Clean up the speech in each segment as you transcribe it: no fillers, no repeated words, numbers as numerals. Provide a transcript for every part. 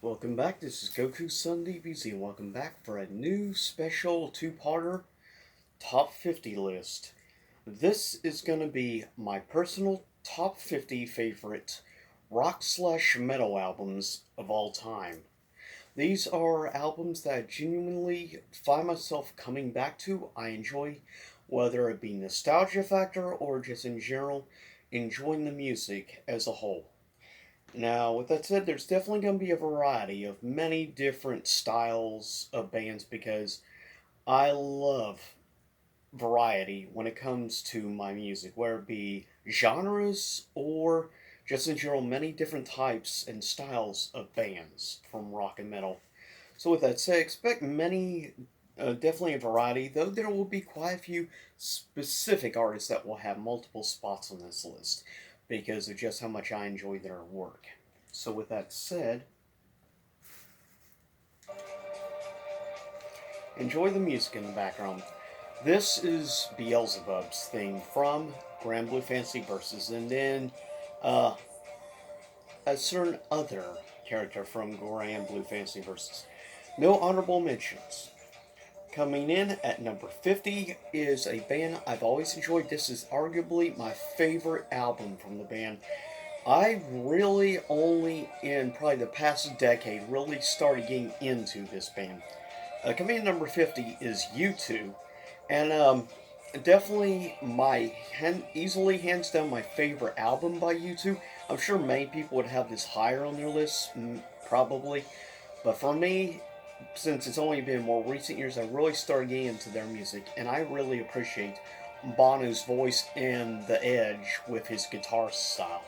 Welcome back, this is Goku Sun DBZ, and welcome back for a new special two-parter Top 50 list. This is going to be my personal Top 50 favorite rock/metal albums of all time. These are albums that I genuinely find myself coming back to. I enjoy, whether it be nostalgia factor or just in general, enjoying the music as a whole. Now, with that said, there's definitely going to be a variety of many different styles of bands because I love variety when it comes to my music, whether it be genres or just in general many different types and styles of bands from rock and metal. So, with that said, expect many, definitely a variety, though there will be quite a few specific artists that will have multiple spots on this list because of just how much I enjoy their work. So, with that said, enjoy the music in the background. This is Beelzebub's theme from Granblue Fantasy Versus, and then uh, a certain other character from Granblue Fantasy Versus. No honorable mentions. Coming in at number 50 is a band I've always enjoyed. This is arguably my favorite album from the band. I really only in probably the past decade really started getting into this band. Coming in number 50 is U2, and definitely easily hands down my favorite album by U2. I'm sure many people would have this higher on their list, probably, but for me, since it's only been more recent years, I really started getting into their music, and I really appreciate Bono's voice and the edge with his guitar style.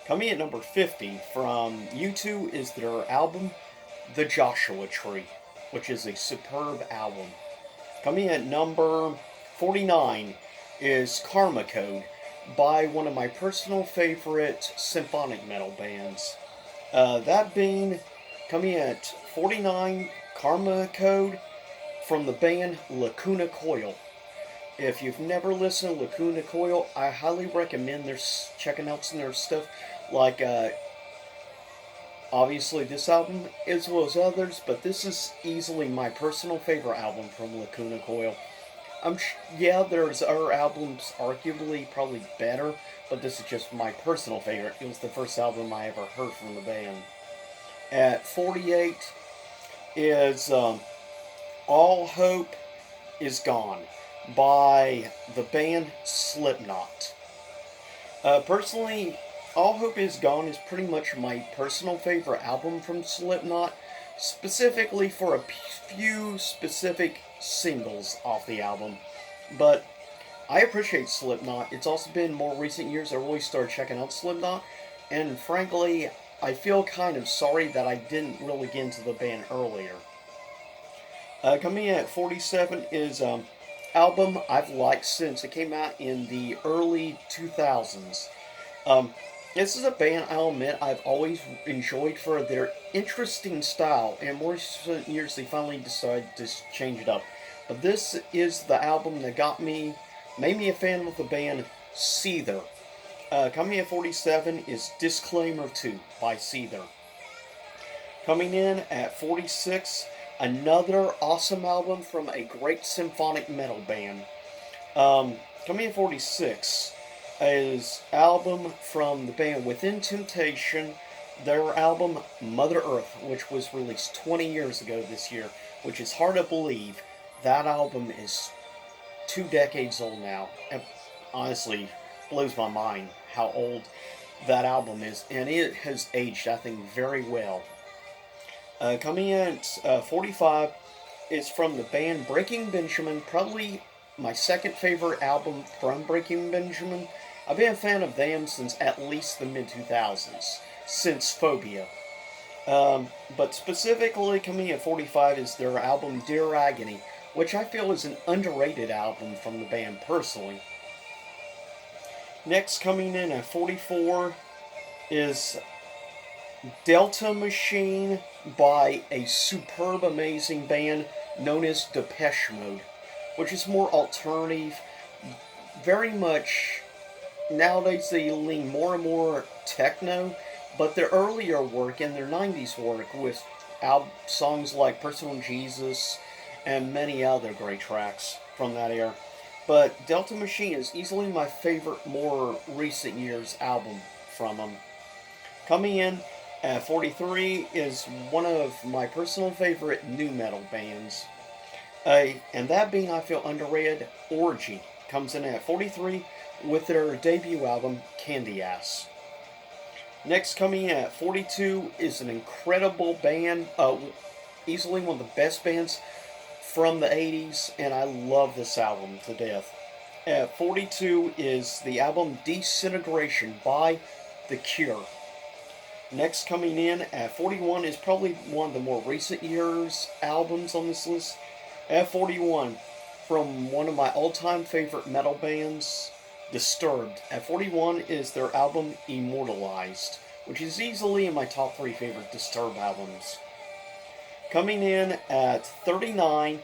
Coming at number 50 from U2 is their album, The Joshua Tree, which is a superb album. Coming at number 49 is Karma Code by one of my personal favorite symphonic metal bands. That being coming at 49, Karma Code from the band Lacuna Coil. If you've never listened to Lacuna Coil, I highly recommend checking out some of their stuff. Like, obviously this album as well as others, but this is easily my personal favorite album from Lacuna Coil. Yeah, there's other albums arguably probably better, but this is just my personal favorite. It was the first album I ever heard from the band. At 48 is All Hope Is Gone by the band Slipknot. Personally, All Hope Is Gone is pretty much my personal favorite album from Slipknot, specifically for a few specific singles off the album. But I appreciate Slipknot. It's also been more recent years I really started checking out Slipknot, and frankly, I feel kind of sorry that I didn't really get into the band earlier. Coming in at 47 is album I've liked since it came out in the early 2000s. Um, this is a band I'll admit I've always enjoyed for their interesting style, and in more recent years they finally decided to change it up. But this is the album that made me a fan of the band Seether. Coming in at 47 is Disclaimer 2 by Seether. Coming in at 46, another awesome album from a great symphonic metal band. Coming in 46 is album from the band Within Temptation, their album Mother Earth, which was released 20 years ago this year, which is hard to believe. That album is 2 decades old now. It honestly blows my mind how old that album is, and it has aged, I think, very well. Coming in at 45 is from the band Breaking Benjamin, probably my second favorite album from Breaking Benjamin. I've been a fan of them since at least the mid 2000s, since Phobia. But specifically coming at 45 is their album Dear Agony, which I feel is an underrated album from the band personally. Next, coming in at 44 is Delta Machine by a superb, amazing band known as Depeche Mode, which is more alternative, very much. Nowadays they lean more and more techno, but their earlier work and their 90s work with songs like Personal Jesus and many other great tracks from that era. But Delta Machine is easily my favorite more recent years album from them. Coming in at 43 is one of my personal favorite nu metal bands. And that being, I feel underrated, Orgy comes in at 43 with their debut album, Candy Ass. Next, coming in at 42 is an incredible band, easily one of the best bands from the 80s, and I love this album to death. At 42 is the album Disintegration by The Cure. Next, coming in at 41 is probably one of the more recent years albums on this list. At 41, from one of my all-time favorite metal bands, Disturbed. At 41 is their album Immortalized, which is easily in my top 3 favorite Disturbed albums. Coming in at 39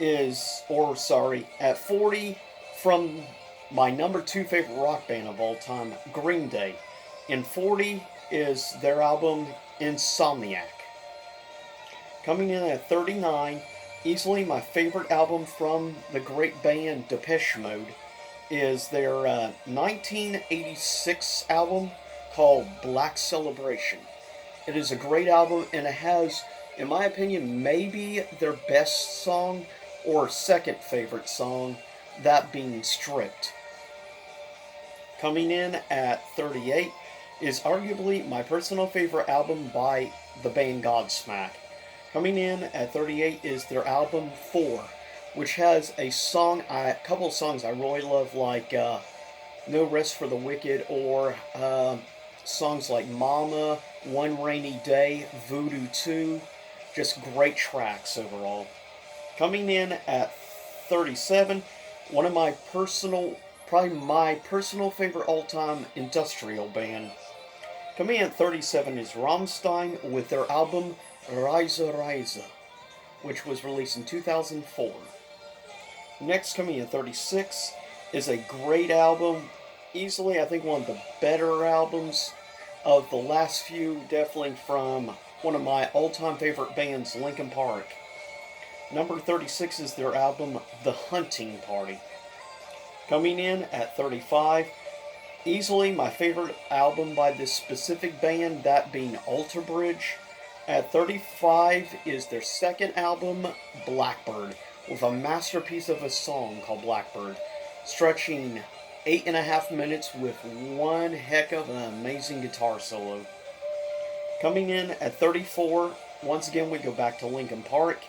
at 40, from my number 2 favorite rock band of all time, Green Day. And 40 is their album Insomniac. Coming in at 39, easily my favorite album from the great band Depeche Mode is their 1986 album called Black Celebration. It is a great album, and it has, in my opinion, maybe their best song or second favorite song, that being Stripped. Coming in at 38 is arguably my personal favorite album by the band Godsmack. Coming in at 38 is their album 4, which has a couple of songs I really love, like No Rest for the Wicked, or songs like Mama, One Rainy Day, Voodoo 2. Just great tracks overall. Coming in at 37, one of probably my personal favorite all-time industrial band. Coming in at 37 is Rammstein with their album Reise Reise, which was released in 2004. Next, coming in at 36 is a great album, easily I think one of the better albums of the last few, definitely from one of my all-time favorite bands, Linkin Park. Number 36 is their album The Hunting Party. Coming in at 35, easily my favorite album by this specific band, that being Alter Bridge. At 35 is their second album, Blackbird, with a masterpiece of a song called Blackbird, stretching 8.5 minutes with one heck of an amazing guitar solo. Coming in at 34, once again we go back to Linkin Park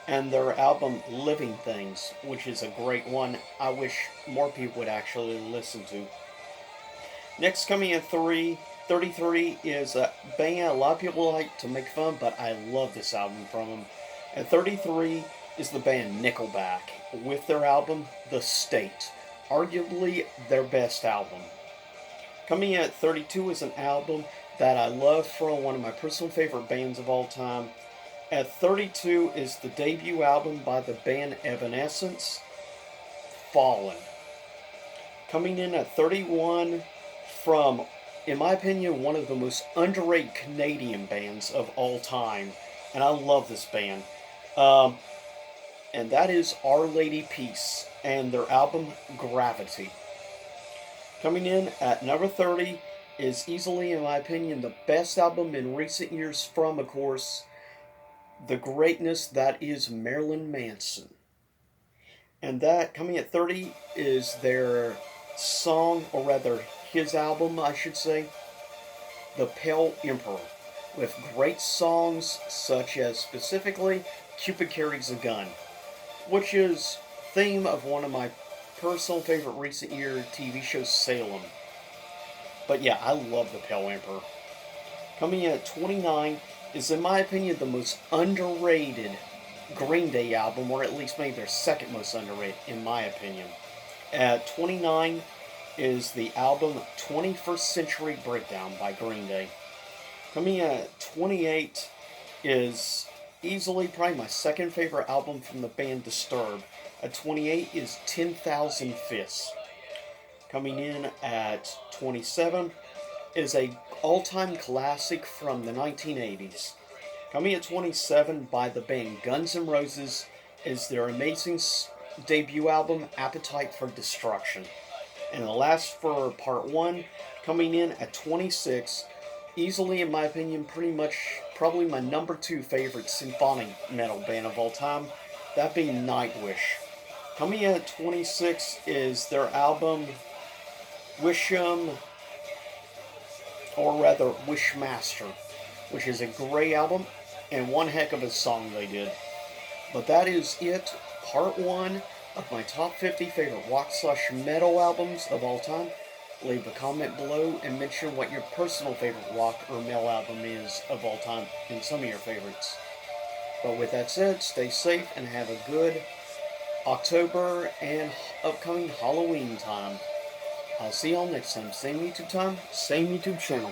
and their album Living Things, which is a great one I wish more people would actually listen to. Next, coming in 33 is a band a lot of people like to make fun, but I love this album from them. At 33 is the band Nickelback with their album The State, arguably their best album. Coming in at 32 is an album that I love from one of my personal favorite bands of all time. At 32 is the debut album by the band Evanescence, Fallen. Coming in at 31 from, in my opinion, one of the most underrated Canadian bands of all time, and I love this band, and that is Our Lady Peace and their album Gravity. Coming in at number 30 is easily, in my opinion, the best album in recent years from, of course, the greatness that is Marilyn Manson. And that, coming at 30, is their song, or rather his album, I should say, The Pale Emperor, with great songs such as specifically Cupid Carries a Gun, which is theme of one of my personal favorite recent year TV show, Salem. But yeah, I love The Pale Emperor. Coming in at 29 is, in my opinion, the most underrated Green Day album, or at least maybe their second most underrated, in my opinion. At 29 is the album 21st Century Breakdown by Green Day. Coming in at 28 is easily probably my second favorite album from the band Disturbed. At 28 is 10,000 Fists. Coming in at 27 is a all-time classic from the 1980s. Coming at 27 by the band Guns N' Roses is their amazing debut album, Appetite for Destruction. And the last for part 1, coming in at 26, easily, in my opinion, pretty much probably my number 2 favorite symphonic metal band of all time, that being Nightwish. Coming in at 26 is their album Wishmaster, which is a great album and one heck of a song they did. But that is it, part 1 of my top 50 favorite rock/metal albums of all time. Leave a comment below and mention what your personal favorite rock or metal album is of all time and some of your favorites. But with that said, stay safe and have a good October and upcoming Halloween time. I'll see y'all next time. Same YouTube time, same YouTube channel.